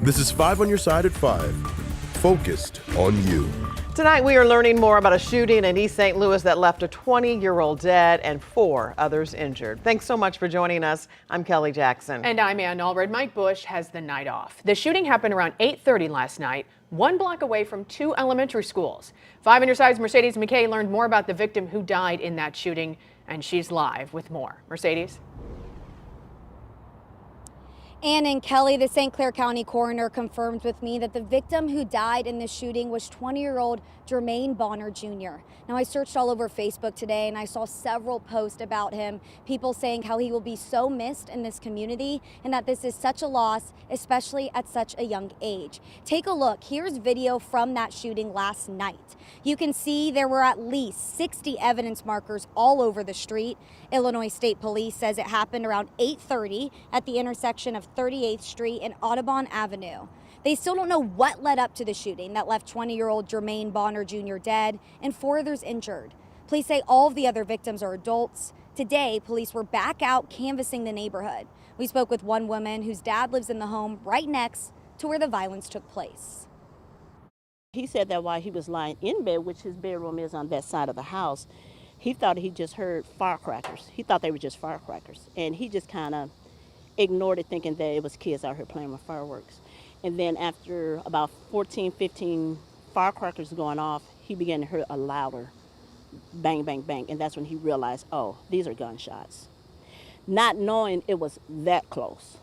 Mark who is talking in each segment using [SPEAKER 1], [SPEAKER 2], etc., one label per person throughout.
[SPEAKER 1] This is 5 on your side at 5. Focused on you.
[SPEAKER 2] Tonight we are learning more about a shooting in East St. Louis that left a 20-year-old dead and 4 others injured. Thanks so much for joining us. I'm Kelly Jackson.
[SPEAKER 3] And I'm Ann Allred. Mike Bush has the night off. The shooting happened around 8:30 last night, 1 block away from 2 elementary schools. 5 on your side's Mercedes McKay learned more about the victim who died in that shooting, and she's live with more. Mercedes?
[SPEAKER 4] Ann and Kelly, the St. Clair County coroner confirmed with me that the victim who died in this shooting was 20-year-old Jermaine Bonner Jr. Now, I searched all over Facebook today and I saw several posts about him, people saying how he will be so missed in this community and that this is such a loss, especially at such a young age. Take a look. Here's video from that shooting last night. You can see there were at least 60 evidence markers all over the street. Illinois State Police says it happened around 8:30 at the intersection of 38th Street and Audubon Avenue. They still don't know what led up to the shooting that left 20-year-old Jermaine Bonner Jr. dead and 4 others injured. Police say all of the other victims are adults. Today, police were back out canvassing the neighborhood. We spoke with one woman whose dad lives in the home right next to where the violence took place.
[SPEAKER 5] He said that while he was lying in bed, which his bedroom is on that side of the house, he thought he just heard firecrackers. He thought they were just firecrackers. And he just kind of ignored it, thinking that it was kids out here playing with fireworks. And then after about 14, 15 firecrackers going off, he began to hear a louder bang, bang, bang. And that's when he realized, oh, these are gunshots. Not knowing it was that close.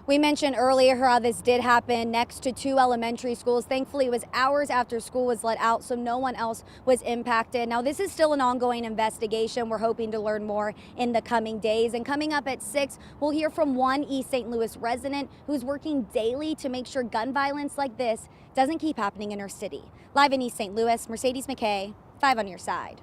[SPEAKER 4] We mentioned earlier how this did happen next to 2 elementary schools. Thankfully, it was hours after school was let out, so no one else was impacted. Now, this is still an ongoing investigation. We're hoping to learn more in the coming days. And coming up at 6, we'll hear from one East St. Louis resident who's working daily to make sure gun violence like this doesn't keep happening in our city. Live in East St. Louis, Mercedes McKay, 5 on your side.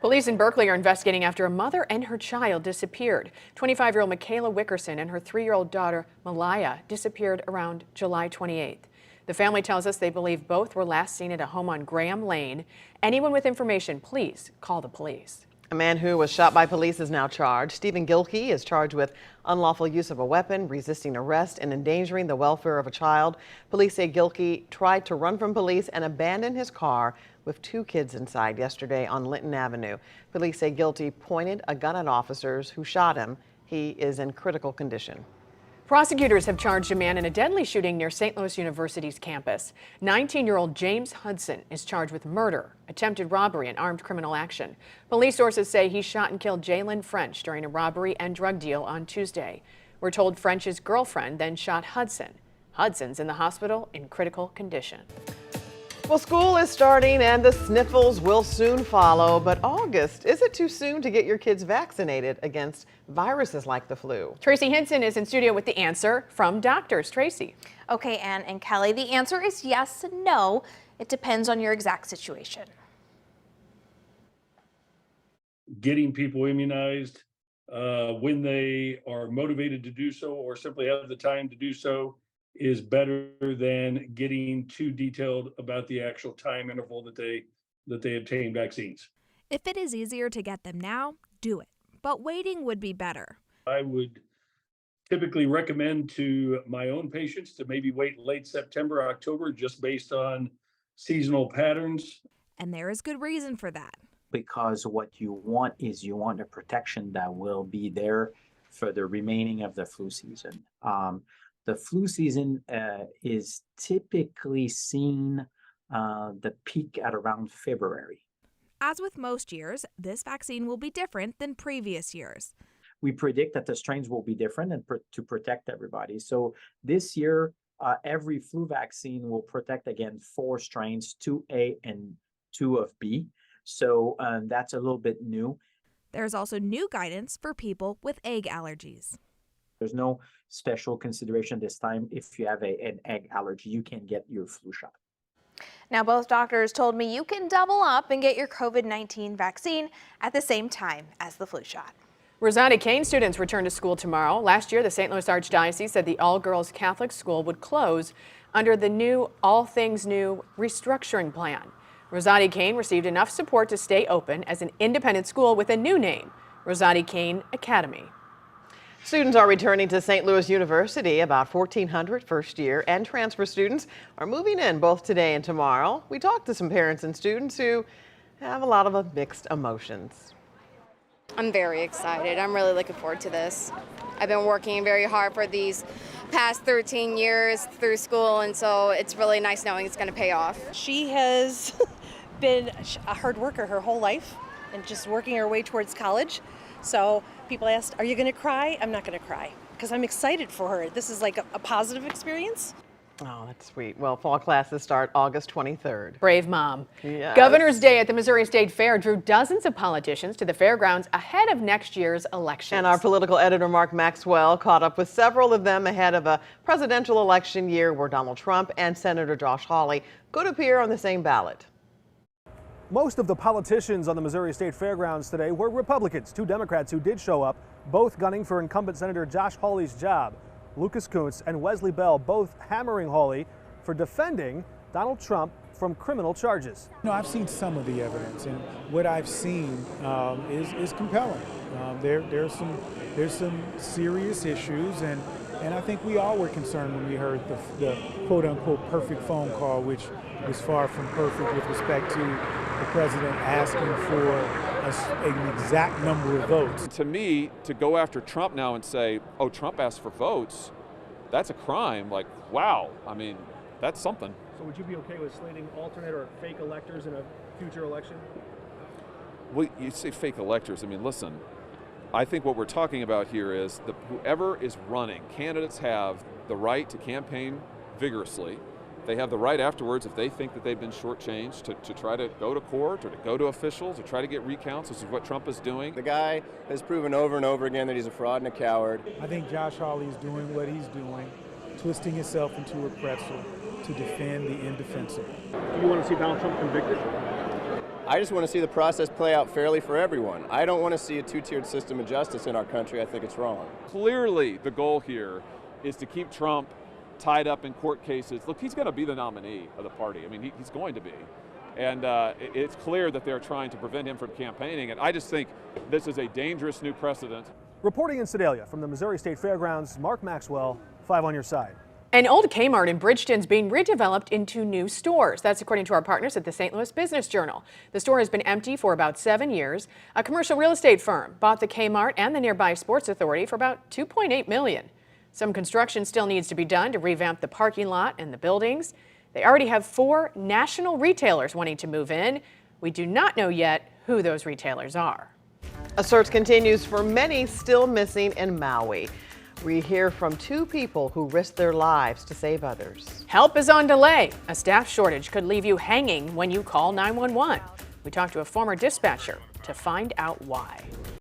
[SPEAKER 3] Police in Berkeley are investigating after a mother and her child disappeared. 25-year-old Michaela Wickerson and her 3-year-old daughter, Malaya, disappeared around July 28th. The family tells us they believe both were last seen at a home on Graham Lane. Anyone with information, please call the police.
[SPEAKER 2] A man who was shot by police is now charged. Stephen Gilkey is charged with unlawful use of a weapon, resisting arrest, and endangering the welfare of a child. Police say Gilkey tried to run from police and abandon his car with 2 kids inside yesterday on Linton Avenue. Police say Gilkey pointed a gun at officers who shot him. He is in critical condition.
[SPEAKER 3] Prosecutors have charged a man in a deadly shooting near St. Louis University's campus. 19-year-old James Hudson is charged with murder, attempted robbery, and armed criminal action. Police sources say he shot and killed Jalen French during a robbery and drug deal on Tuesday. We're told French's girlfriend then shot Hudson. Hudson's in the hospital in critical condition.
[SPEAKER 2] Well, school is starting and the sniffles will soon follow, but August, is it too soon to get your kids vaccinated against viruses like the flu?
[SPEAKER 3] Tracy Hinson is in studio with the answer from doctors. Tracy.
[SPEAKER 6] Okay, Ann and Kelly, the answer is yes and no. It depends on your exact situation.
[SPEAKER 7] Getting people immunized when they are motivated to do so or simply have the time to do so is better than getting too detailed about the actual time interval that they obtain vaccines.
[SPEAKER 8] If it is easier to get them now, do it. But waiting would be better.
[SPEAKER 7] I would typically recommend to my own patients to maybe wait late September, October, just based on seasonal patterns.
[SPEAKER 8] And there is good reason for that.
[SPEAKER 9] Because what you want is you want a protection that will be there for the remaining of the flu season. The flu season is typically seen the peak at around February.
[SPEAKER 8] As with most years, this vaccine will be different than previous years.
[SPEAKER 9] We predict that the strains will be different and to protect everybody. So this year, every flu vaccine will protect against 4 strains, 2A and 2 of B. So that's a little bit new.
[SPEAKER 8] There's also new guidance for people with egg allergies.
[SPEAKER 9] There's no special consideration this time. If you have an egg allergy, you can get your flu shot.
[SPEAKER 6] Now, both doctors told me you can double up and get your COVID-19 vaccine at the same time as the flu shot.
[SPEAKER 3] Rosati Kane students return to school tomorrow. Last year, the St. Louis Archdiocese said the all-girls Catholic school would close under the new All Things New restructuring plan. Rosati Kane received enough support to stay open as an independent school with a new name, Rosati Kane Academy.
[SPEAKER 2] Students are returning to St. Louis University. About 1,400 first-year and transfer students are moving in both today and tomorrow. We talked to some parents and students who have a lot of mixed emotions.
[SPEAKER 10] I'm very excited. I'm really looking forward to this. I've been working very hard for these past 13 years through school, and so it's really nice knowing it's going to pay off.
[SPEAKER 11] She has been a hard worker her whole life and just working her way towards college. So people asked, are you going to cry? I'm not going to cry because I'm excited for her. This is like a positive experience.
[SPEAKER 2] Oh, that's sweet. Well, fall classes start August 23rd.
[SPEAKER 3] Brave mom.
[SPEAKER 2] Yes.
[SPEAKER 3] Governor's Day at the Missouri State Fair drew dozens of politicians to the fairgrounds ahead of next year's elections.
[SPEAKER 2] And our political editor, Mark Maxwell, caught up with several of them ahead of a presidential election year where Donald Trump and Senator Josh Hawley could appear on the same ballot.
[SPEAKER 12] Most of the politicians on the Missouri State Fairgrounds today were Republicans. 2 Democrats who did show up, both gunning for incumbent Senator Josh Hawley's job. Lucas Kunce and Wesley Bell both hammering Hawley for defending Donald Trump from criminal charges.
[SPEAKER 13] No, I've seen some of the evidence, and what I've seen is compelling. There's some serious issues, and I think we all were concerned when we heard the quote-unquote perfect phone call, which was far from perfect with respect to the president asking for an exact number of votes.
[SPEAKER 14] To me, to go after Trump now and say, oh, Trump asked for votes, that's a crime. Like, wow, I mean, that's something.
[SPEAKER 12] So would you be okay with slating alternate or fake electors in a future election?
[SPEAKER 14] Well, you say fake electors. I mean, listen, I think what we're talking about here is whoever is running, candidates have the right to campaign vigorously. They have the right afterwards, if they think that they've been shortchanged, to try to go to court or to go to officials or try to get recounts. This is what Trump is doing.
[SPEAKER 15] The guy has proven over and over again that he's a fraud and a coward.
[SPEAKER 13] I think Josh Hawley is doing what he's doing, twisting himself into a pretzel to defend the indefensible.
[SPEAKER 12] Do you want to see Donald Trump convicted?
[SPEAKER 15] I just want to see the process play out fairly for everyone. I don't want to see a two-tiered system of justice in our country. I think it's wrong.
[SPEAKER 14] Clearly, the goal here is to keep Trump tied up in court cases. Look, he's going to be the nominee of the party. I mean, he's going to be. And it's clear that they're trying to prevent him from campaigning. And I just think this is a dangerous new precedent.
[SPEAKER 12] Reporting in Sedalia from the Missouri State Fairgrounds, Mark Maxwell, 5 on your side.
[SPEAKER 3] An old Kmart in Bridgeton is being redeveloped into new stores. That's according to our partners at the St. Louis Business Journal. The store has been empty for about 7 years. A commercial real estate firm bought the Kmart and the nearby Sports Authority for about $2.8 million. Some construction still needs to be done to revamp the parking lot and the buildings. They already have 4 national retailers wanting to move in. We do not know yet who those retailers are.
[SPEAKER 2] A search continues for many still missing in Maui. We hear from 2 people who risked their lives to save others.
[SPEAKER 3] Help is on delay. A staff shortage could leave you hanging when you call 911. We talked to a former dispatcher to find out why.